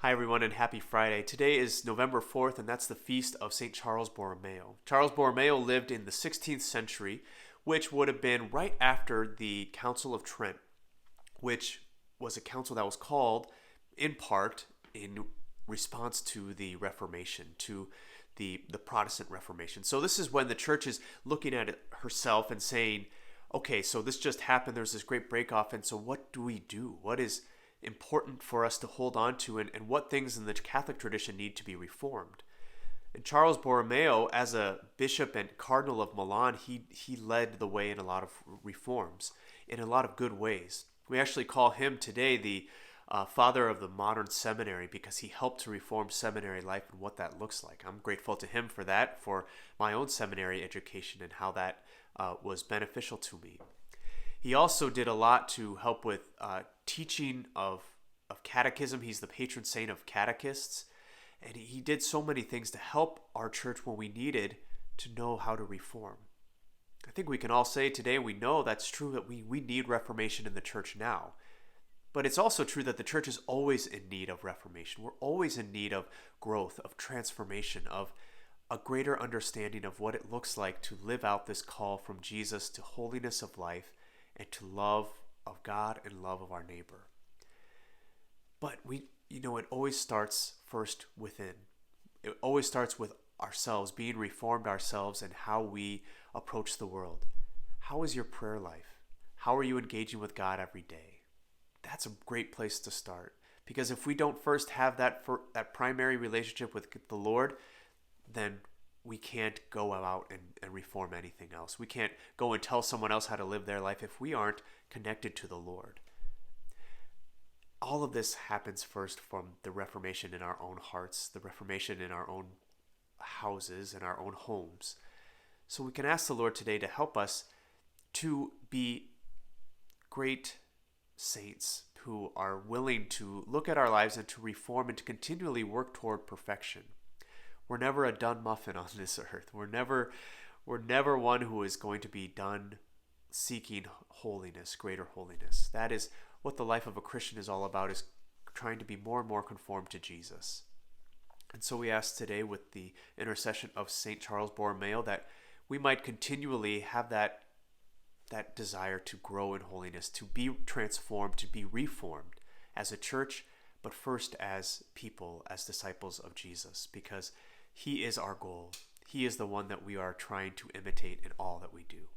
Hi, everyone, and happy Friday. Today is November 4th, and that's the feast of St. Charles Borromeo. Charles Borromeo lived in the 16th century, which would have been right after the Council of Trent, which was a council that was called in part in response to the Reformation, to the Protestant Reformation. So this is when the church is looking at it herself and saying, okay, so this just happened, there's this great break off, and so what do we do? What is important for us to hold on to, and what things in the Catholic tradition need to be reformed? And Charles Borromeo, as a bishop and cardinal of Milan, he led the way in a lot of reforms, in a lot of good ways. We actually call him today the father of the modern seminary because he helped to reform seminary life and what that looks like. I'm grateful to him for that, for my own seminary education and how that was beneficial to me. He also did a lot to help with teaching of catechism. He's the patron saint of catechists. And he did so many things to help our church when we needed to know how to reform. I think we can all say today we know that's true, that we need reformation in the church now. But it's also true that the church is always in need of reformation. We're always in need of growth, of transformation, of a greater understanding of what it looks like to live out this call from Jesus to holiness of life and to love of God and love of our neighbor. But it always starts first within. It always starts with ourselves, being reformed ourselves and how we approach the world. How is your prayer life? How are you engaging with God every day? That's a great place to start. Because if we don't first have that primary relationship with the Lord, then we can't go out and reform anything else. We can't go and tell someone else how to live their life if we aren't connected to the Lord. All of this happens first from the Reformation in our own hearts, the Reformation in our own houses, in our own homes. So we can ask the Lord today to help us to be great saints who are willing to look at our lives and to reform and to continually work toward perfection. We're never a done muffin on this earth. We're never one who is going to be done seeking holiness, greater holiness. That is what the life of a Christian is all about, is trying to be more and more conformed to Jesus. And so we ask today, with the intercession of St. Charles Borromeo, that we might continually have that desire to grow in holiness, to be transformed, to be reformed as a church, but first as people, as disciples of Jesus, because he is our goal. He is the one that we are trying to imitate in all that we do.